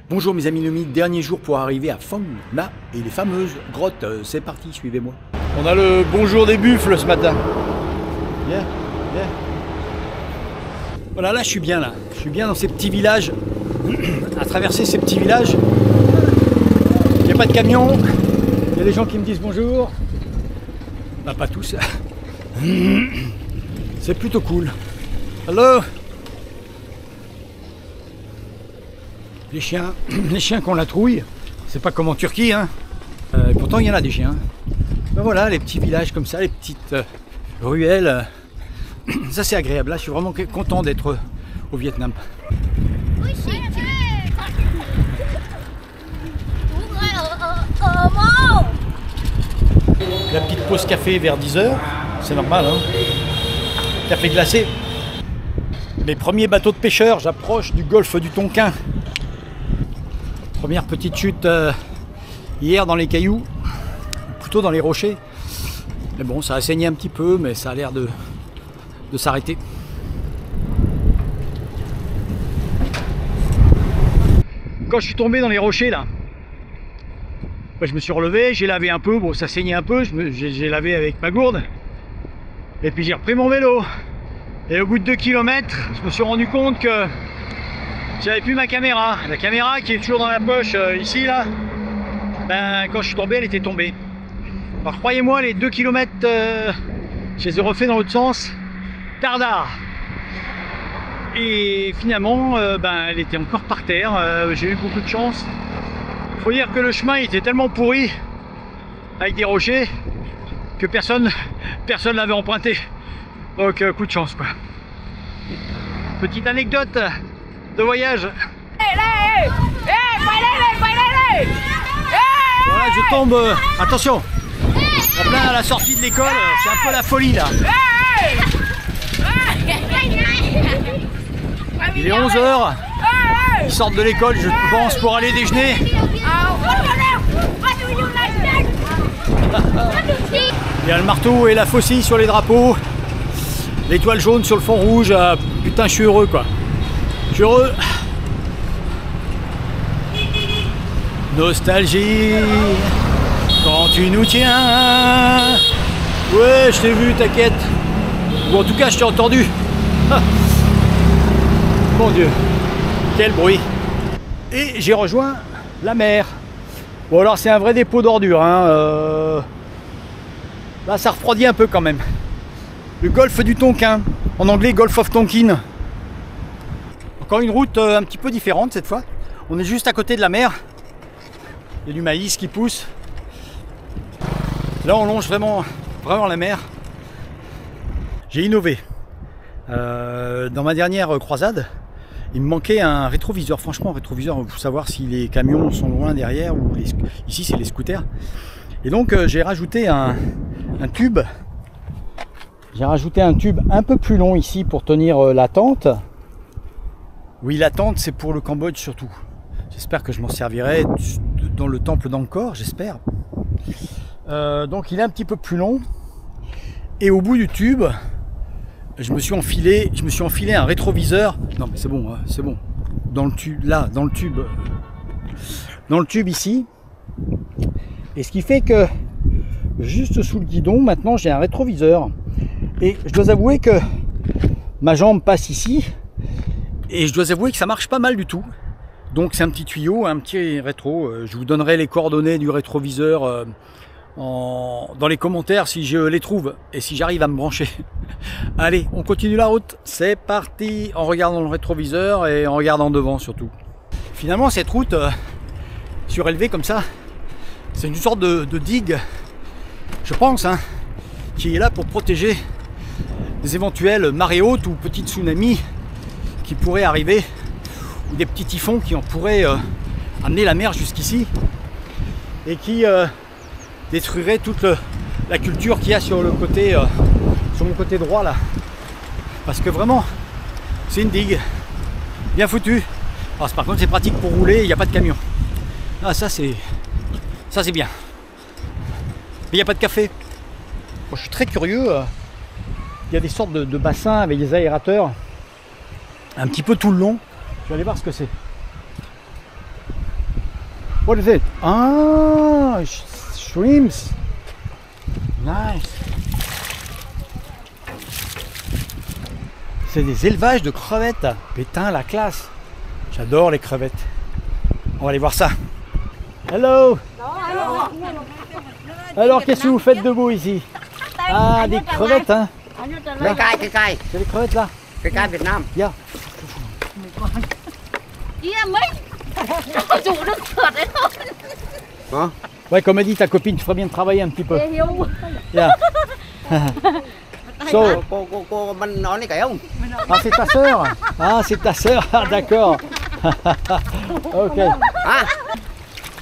Bonjour mes amis nomides, dernier jour pour arriver à Fauna et les fameuses grottes. C'est parti, suivez-moi. On a le bonjour des buffles ce matin. Bien, bien. Voilà, là je suis bien là. Je suis bien dans ces petits villages. À traverser ces petits villages. Il n'y a pas de camion. Il y a des gens qui me disent bonjour. Bah pas tous. C'est plutôt cool. Hello. Les chiens qu'on la trouille, c'est pas comme en Turquie, hein. Pourtant il y en a des chiens. Ben voilà, les petits villages comme ça, les petites ruelles. Ça c'est agréable, là je suis vraiment content d'être au Vietnam. La petite pause café vers 10 h, c'est normal, hein. Café glacé. Les premiers bateaux de pêcheurs, j'approche du golfe du Tonkin. Première petite chute hier dans les cailloux, plutôt dans les rochers. Mais bon, ça a saigné un petit peu, mais ça a l'air de s'arrêter. Quand je suis tombé dans les rochers là, je me suis relevé, j'ai lavé un peu, bon ça saignait un peu, j'ai lavé avec ma gourde. Et puis j'ai repris mon vélo. Et au bout de 2 km, je me suis rendu compte que j'avais plus ma caméra. La caméra qui est toujours dans la poche ici là, ben, quand je suis tombé, elle était tombée. Alors croyez-moi, les 2 km, je les ai refait dans l'autre sens, tardard. Et finalement, ben, elle était encore par terre. J'ai eu beaucoup de chance. Faut dire que le chemin était tellement pourri avec des rochers que personne l'avait emprunté. Donc coup de chance quoi. Petite anecdote de voyage. Voilà, je tombe. Attention. En plein à la sortie de l'école, c'est un peu la folie là. Il est 11 h. Ils sortent de l'école, je pense, pour aller déjeuner. Il y a le marteau et la faucille sur les drapeaux. L'étoile jaune sur le fond rouge. Putain, je suis heureux quoi. Je suis heureux. Nostalgie, quand tu nous tiens. Ouais, je t'ai vu, t'inquiète. Ou en tout cas, je t'ai entendu. Mon Dieu, quel bruit. Et j'ai rejoint la mer. Bon alors c'est un vrai dépôt d'ordures, hein. Là ça refroidit un peu quand même. Le golfe du Tonkin, en anglais Gulf of Tonkin. Encore une route un petit peu différente cette fois. On est juste à côté de la mer. Il y a du maïs qui pousse. Là on longe vraiment la mer. J'ai innové. Dans ma dernière croisade, il me manquait un rétroviseur. Franchement, un rétroviseur pour savoir si les camions sont loin derrière ou ici c'est les scooters. Et donc j'ai rajouté un tube. J'ai rajouté un tube un peu plus long ici pour tenir la tente. Oui, la tente c'est pour le Cambodge surtout. J'espère que je m'en servirai dans le temple d'Angkor, j'espère. Donc il est un petit peu plus long. Et au bout du tube, je me suis enfilé un rétroviseur. Non mais c'est bon, c'est bon. Dans le tube, là, dans le tube ici. Et ce qui fait que juste sous le guidon, maintenant j'ai un rétroviseur. Et je dois avouer que ma jambe passe ici. Et je dois avouer que ça marche pas mal du tout. Donc c'est un petit tuyau, un petit rétro. Je vous donnerai les coordonnées du rétroviseur dans les commentaires si je les trouve et si j'arrive à me brancher. Allez, on continue la route. C'est parti, en regardant le rétroviseur et en regardant devant surtout. Finalement cette route surélevée comme ça, c'est une sorte de digue, je pense, hein, qui est là pour protéger des éventuelles marées hautes ou petits tsunamis qui pourraient arriver, ou des petits typhons qui en pourraient amener la mer jusqu'ici et qui détruiraient toute la culture qu'il y a sur le côté, sur mon côté droit là. Parce que vraiment, c'est une digue bien foutue. Alors, par contre, c'est pratique pour rouler, il n'y a pas de camion. Ah, ça c'est bien. Mais il n'y a pas de café. Bon, je suis très curieux. Il y a des sortes de bassins avec des aérateurs un petit peu tout le long. Je vais aller voir ce que c'est. What is it? Ah, shrimps. Nice. C'est des élevages de crevettes. Putain, la classe. J'adore les crevettes. On va aller voir ça. Hello. Alors, qu'est-ce que vous faites debout ici? Ah, des crevettes, hein. Cái cay. C'est des crevettes là. Cái cay Việt Nam. Yeah. Hả? Ouais, comme a dit ta copine, tu ferais bien de travailler un petit peu. Yeah. So, Cô mình nói này cái không? ah, c'est ta sœur. Ah, c'est ta sœur. Ah, d'accord. Ok. À.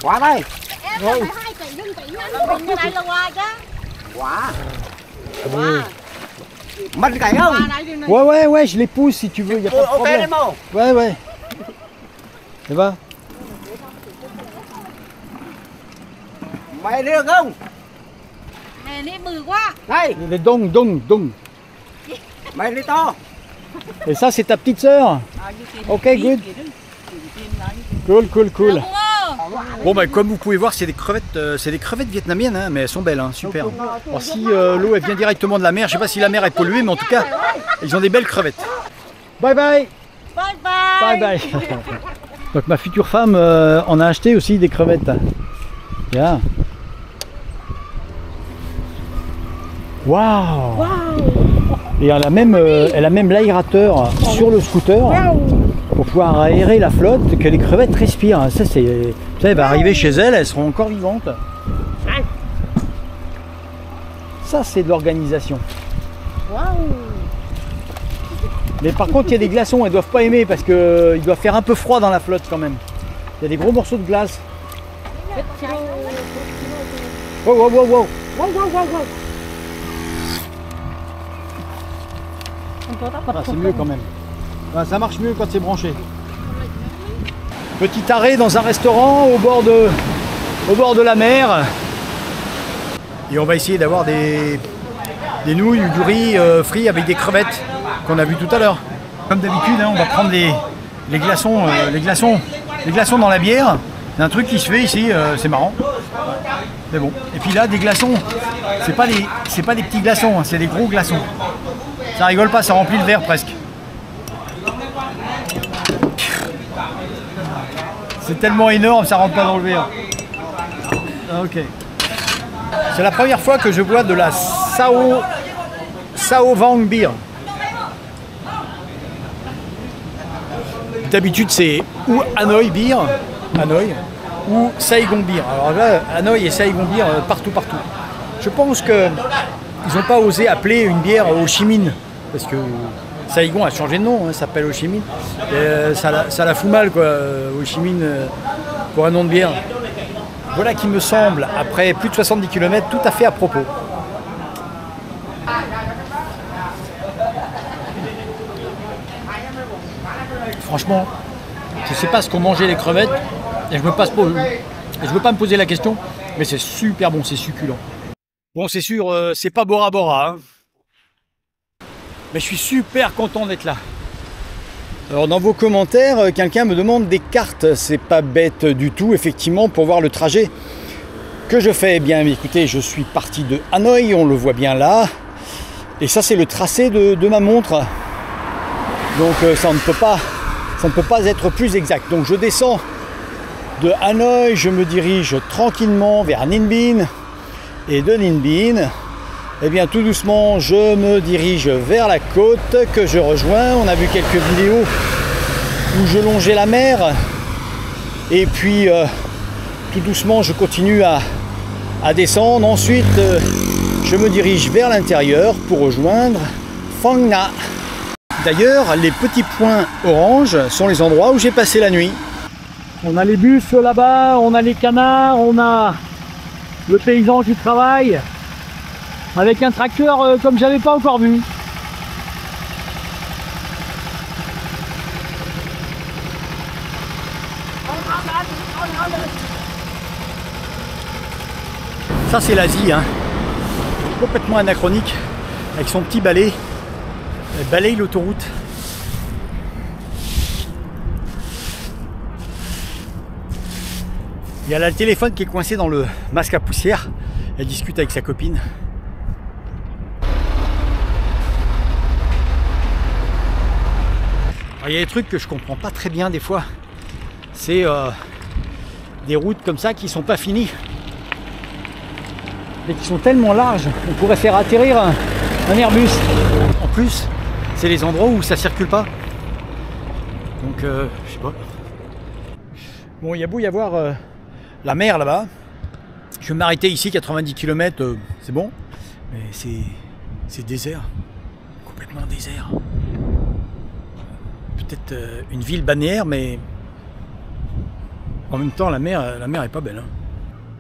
Quả đây. Quả. Mình cái không? Ouais, je les pousse si tu veux, y a pas de Ok problème. đấy mô. Ouais. Ça va? Mày được không? Nè ní bự quá. Đây. Les dong. Mày đi to. Et ça, c'est ta petite sœur. Ok, good. Cool. Bon, bah, comme vous pouvez voir, c'est des crevettes vietnamiennes, hein, mais elles sont belles, hein, super. Alors, si l'eau elle vient directement de la mer, je sais pas si la mer est polluée, mais en tout cas, ils ont des belles crevettes. Bye. Donc, ma future femme en a acheté aussi des crevettes. Yeah. Waouh! Et elle a même l'aérateur sur le scooter pour pouvoir aérer la flotte, que les crevettes respirent. Ça, elle va arriver chez elle, elles seront encore vivantes. Ça, c'est de l'organisation. Mais par contre, il y a des glaçons, elles doivent pas aimer parce qu'il doit faire un peu froid dans la flotte quand même. Il y a des gros morceaux de glace. Wow. Ah, c'est mieux quand même. Ah, ça marche mieux quand c'est branché. Petit arrêt dans un restaurant au bord de la mer. Et on va essayer d'avoir des nouilles ou du riz frit avec des crevettes qu'on a vu tout à l'heure. Comme d'habitude, hein, on va prendre les glaçons dans la bière. C'est un truc qui se fait ici, c'est marrant. Mais bon. Et puis là, des glaçons, c'est pas des petits glaçons, hein, c'est des gros glaçons. Ça rigole pas, ça remplit le verre presque. C'est tellement énorme, ça rentre pas dans le verre. Ok. C'est la première fois que je bois de la Sao Vang Beer. D'habitude, c'est ou Hanoi Beer, ou Saigon Beer. Alors là, Hanoi et Saigon Beer partout. Je pense que ils n'ont pas osé appeler une bière Ho Chi Minh parce que Saigon a changé de nom, hein, ça s'appelle Ho Chi Minh. Et, ça la fout mal quoi, Ho Chi Minh pour un nom de bière. Voilà qui me semble, après plus de 70 km, tout à fait à propos. Franchement, je ne sais pas ce qu'ont mangé les crevettes et je ne veux pas me poser la question, mais c'est super bon, c'est succulent. Bon, c'est sûr, c'est pas Bora Bora, hein. Mais je suis super content d'être là. Alors dans vos commentaires, quelqu'un me demande des cartes. C'est pas bête du tout, effectivement, pour voir le trajet que je fais. Eh bien, écoutez, je suis parti de Hanoï, on le voit bien là. Et ça, c'est le tracé de ma montre. Donc ça ne peut pas être plus exact. Donc je descends de Hanoï, je me dirige tranquillement vers Ninh Binh. Et de Ninh Binh, eh bien tout doucement, je me dirige vers la côte que je rejoins. On a vu quelques vidéos où je longeais la mer. Et puis, tout doucement, je continue à descendre. Ensuite, je me dirige vers l'intérieur pour rejoindre Phang Nga. D'ailleurs, les petits points orange sont les endroits où j'ai passé la nuit. On a les bus là-bas, on a les canards, on a le paysan qui travaille avec un tracteur comme j'avais pas encore vu. Ça c'est l'Asie, hein. Complètement anachronique, avec son petit balai. Elle balaye l'autoroute. Il y a là le téléphone qui est coincé dans le masque à poussière. Elle discute avec sa copine. Alors, il y a des trucs que je comprends pas très bien des fois. C'est des routes comme ça qui sont pas finies. Et qui sont tellement larges, on pourrait faire atterrir un Airbus. En plus, c'est les endroits où ça circule pas. Donc, je sais pas. Bon, il y a beau y avoir la mer là-bas. Je vais m'arrêter ici, 90 km, c'est bon. Mais c'est désert. Complètement désert. Peut-être une ville balnéaire, mais en même temps, la mer est pas belle. Hein.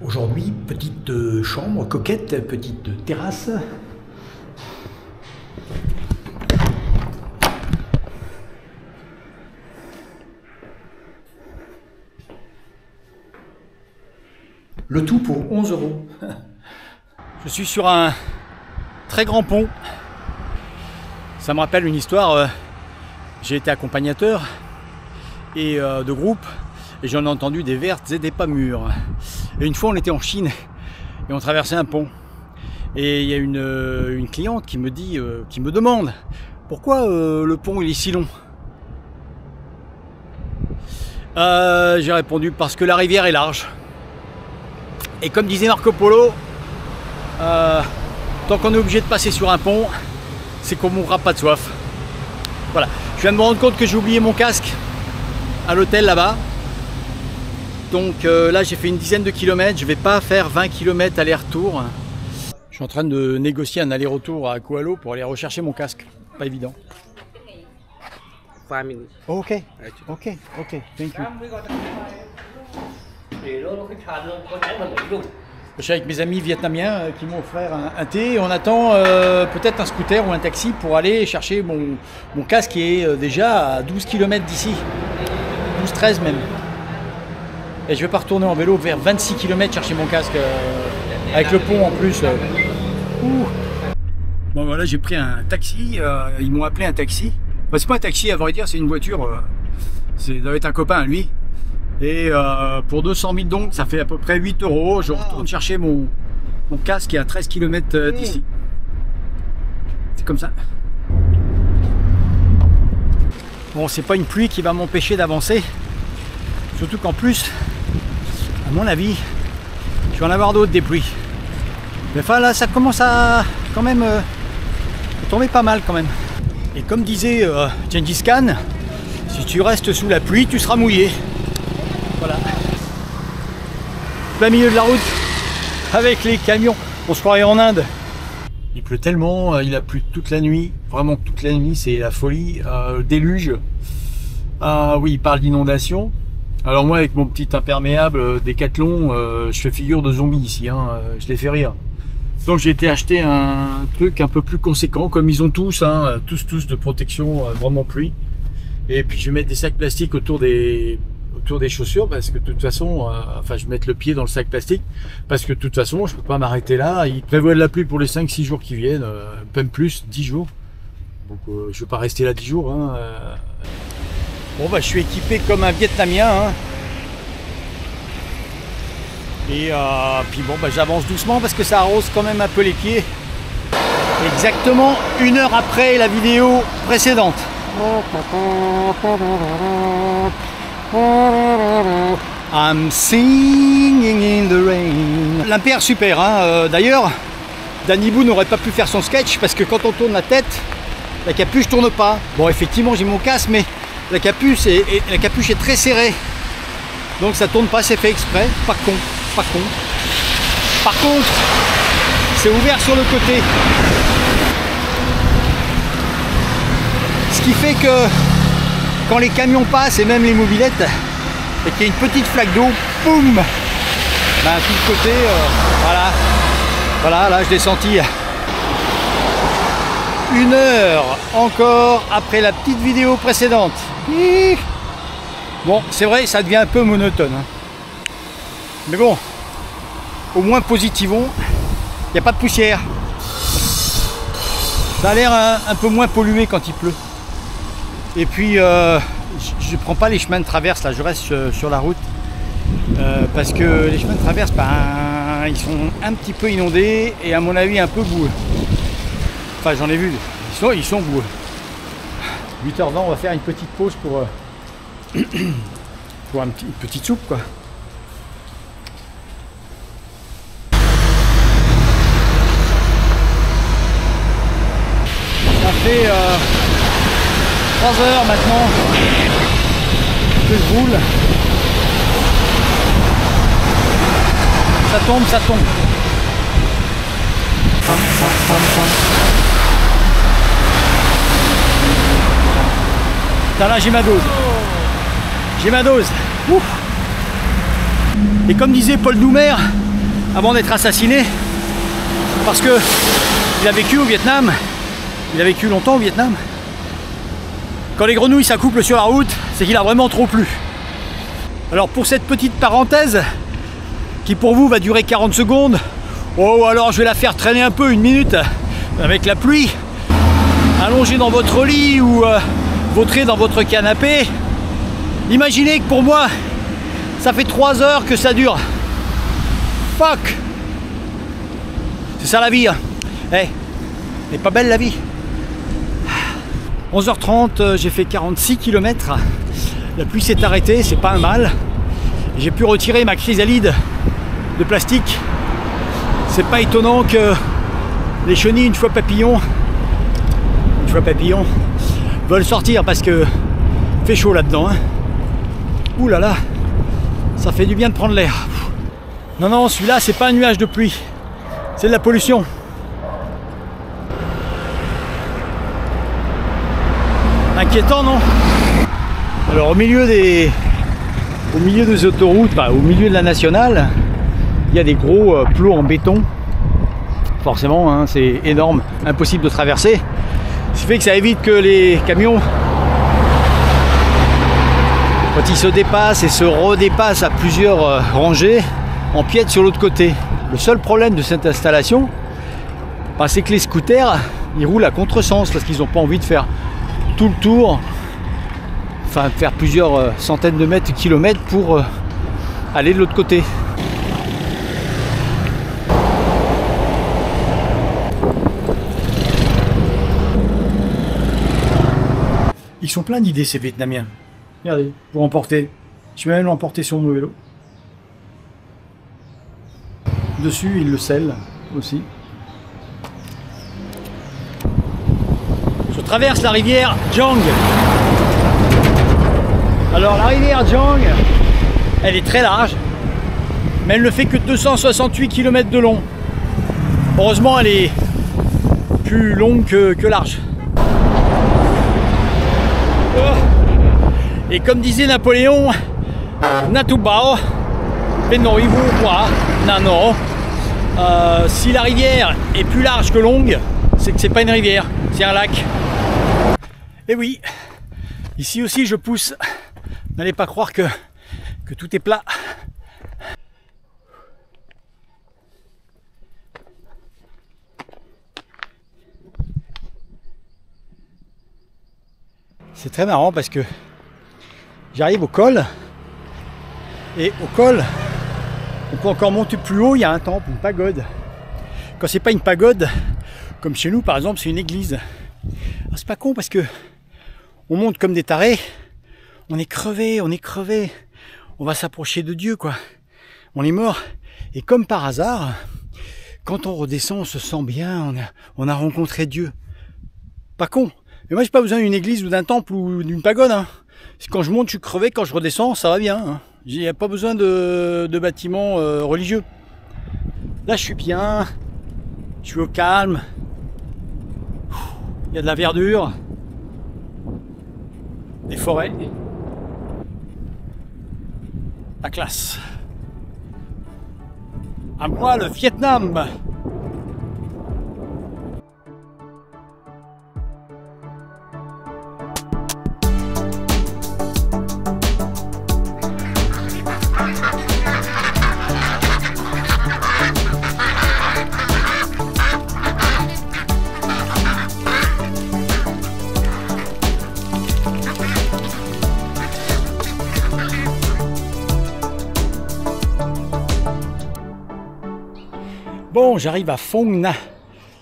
Aujourd'hui, petite chambre coquette, petite terrasse. Le tout pour 11 €. Je suis sur un très grand pont. Ça me rappelle une histoire. J'ai été accompagnateur et de groupe et j'en ai entendu des vertes et des pas mûres. Et une fois on était en Chine et on traversait un pont. Et il y a une cliente qui me dit, qui me demande pourquoi le pont il est si long. J'ai répondu parce que la rivière est large. Et comme disait Marco Polo, tant qu'on est obligé de passer sur un pont, c'est qu'on ne mourra pas de soif. Voilà. Je viens de me rendre compte que j'ai oublié mon casque à l'hôtel là-bas. Donc là j'ai fait une dizaine de kilomètres, je ne vais pas faire 20 km aller-retour. Je suis en train de négocier un aller-retour à Kualo pour aller rechercher mon casque. Pas évident. 5 minutes. Ok, ok, ok, thank you. Je suis avec mes amis vietnamiens qui m'ont offert un thé. On attend peut-être un scooter ou un taxi pour aller chercher mon casque qui est déjà à 12 km d'ici. 12-13 même. Et je vais pas retourner en vélo vers 26 km chercher mon casque avec le pont en plus. Bon voilà, j'ai pris un taxi. Ils m'ont appelé un taxi. Enfin, c'est pas un taxi à vrai dire, c'est une voiture. Ça doit être un copain à lui. Et pour 200 000 donc, ça fait à peu près 8 €. Je retourne chercher mon casque qui est à 13 km d'ici. C'est comme ça. Bon, c'est pas une pluie qui va m'empêcher d'avancer. Surtout qu'en plus, à mon avis, je vais en avoir d'autres des pluies. Mais enfin là, ça commence à quand même tomber pas mal quand même. Et comme disait Gengis Khan, si tu restes sous la pluie, tu seras mouillé. Voilà. Plein milieu de la route, avec les camions, on se croirait en Inde. Il pleut tellement, il a plu toute la nuit, vraiment toute la nuit, c'est la folie, déluge. Oui, il parle d'inondation. Alors moi, avec mon petit imperméable Décathlon, je fais figure de zombie ici, hein, je les fais rire. Donc j'ai été acheter un truc un peu plus conséquent, comme ils ont tous, hein, tous de protection, vraiment pluie. Et puis je vais mettre des sacs plastiques autour des chaussures parce que de toute façon, enfin je vais mettre le pied dans le sac plastique parce que de toute façon je peux pas m'arrêter là. Ils prévoient de la pluie pour les 5-6 jours qui viennent, même plus, 10 jours. Donc je vais pas rester là 10 jours. Hein, Bon bah je suis équipé comme un Vietnamien. Hein. Et puis bon bah j'avance doucement parce que ça arrose quand même un peu les pieds. Exactement 1 heure après la vidéo précédente. I'm singing in the rain. L'impair super, hein. D'ailleurs, Danny Boone n'aurait pas pu faire son sketch parce que quand on tourne la tête, la capuche tourne pas. Bon, effectivement, j'ai mon casque, mais la capuche est très serrée. Donc ça tourne pas, c'est fait exprès. Pas con. Par contre, c'est ouvert sur le côté. Ce qui fait que quand les camions passent et même les mobylettes et qu'il y a une petite flaque d'eau, boum, ben, tout le côté, voilà, là je l'ai senti. 1 heure encore après la petite vidéo précédente. Bon, c'est vrai, ça devient un peu monotone. Hein. Mais bon, au moins positivons, il n'y a pas de poussière. Ça a l'air un peu moins pollué quand il pleut. Et puis, je ne prends pas les chemins de traverse, là, je reste sur la route. parce que les chemins de traverse, ben, ils sont un petit peu inondés et à mon avis un peu boueux. Enfin j'en ai vu, ils sont boueux. 8h20, on va faire une petite pause pour une petite soupe quoi. Ça fait 3 heures maintenant que je roule. Ça tombe, ça tombe. Là j'ai ma dose. J'ai ma dose. Ouf. Et comme disait Paul Doumer avant d'être assassiné, parce que il a vécu au Vietnam, il a vécu longtemps au Vietnam, quand les grenouilles s'accouplent sur la route, c'est qu'il a vraiment trop plu. Alors pour cette petite parenthèse, qui pour vous va durer 40 secondes, oh alors je vais la faire traîner un peu, 1 minute, avec la pluie, allongé dans votre lit ou vautré dans votre canapé. Imaginez que pour moi, ça fait 3 heures que ça dure. Fuck. C'est ça la vie. Hein. Hey, elle est pas belle la vie. 11h30, j'ai fait 46 km. La pluie s'est arrêtée, c'est pas un mal. J'ai pu retirer ma chrysalide de plastique. C'est pas étonnant que les chenilles, une fois papillons, veulent sortir parce que il fait chaud là-dedans. Hein. Ouh là là, ça fait du bien de prendre l'air. Non, non, celui-là, c'est pas un nuage de pluie. C'est de la pollution. Inquiétant, non? Alors au milieu des autoroutes, bah, au milieu de la nationale, il y a des gros plots en béton. Forcément, hein, c'est énorme, impossible de traverser. Ce qui fait que ça évite que les camions, quand ils se dépassent et se redépassent à plusieurs rangées, empiètent sur l'autre côté. Le seul problème de cette installation, bah, c'est que les scooters, ils roulent à contresens parce qu'ils n'ont pas envie de faire tout le tour, enfin faire plusieurs centaines de mètres, kilomètres pour aller de l'autre côté. Ils sont pleins d'idées ces Vietnamiens. Regardez, pour emporter. Je vais même l'emporter sur mon vélo. Dessus, ils le scellent aussi. Je traverse la rivière Giang. Alors la rivière Giang, elle est très large, mais elle ne fait que 268 km de long. Heureusement, elle est plus longue que large. Et comme disait Napoléon, Natubao, Penoivu Wa Nano. Si la rivière est plus large que longue, c'est que c'est pas une rivière, c'est un lac. Et oui, ici aussi je pousse. N'allez pas croire que tout est plat. C'est très marrant parce que j'arrive au col et au col on peut encore monter plus haut, il y a un temple, une pagode. Quand c'est pas une pagode, comme chez nous par exemple, c'est une église. C'est pas con parce que on monte comme des tarés, on est crevé, on va s'approcher de Dieu quoi, on est mort. Et comme par hasard, quand on redescend, on se sent bien, on a rencontré Dieu. Pas con. Mais moi j'ai pas besoin d'une église ou d'un temple ou d'une pagode. Hein. Quand je monte, je suis crevé, quand je redescends, ça va bien. Hein. Il n'y a pas besoin de bâtiments religieux. Là je suis bien, je suis au calme. Il y a de la verdure, des forêts. La classe. À moi le Vietnam. Bon, j'arrive à Phong Nha,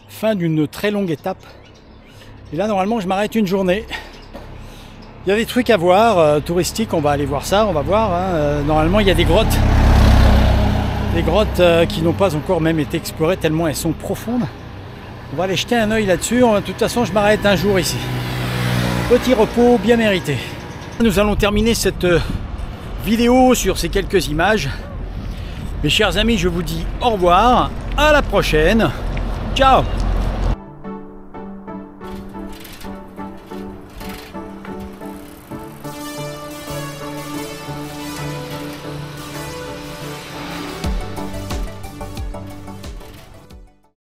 fin d'une très longue étape. Et là, normalement, je m'arrête une journée. Il y a des trucs à voir, touristiques, on va aller voir ça, on va voir. Hein. Normalement, il y a des grottes. Des grottes qui n'ont pas encore même été explorées tellement elles sont profondes. On va aller jeter un œil là-dessus. De toute façon, je m'arrête un jour ici. Petit repos bien mérité. Nous allons terminer cette vidéo sur ces quelques images. Mes chers amis, je vous dis au revoir. À la prochaine. Ciao.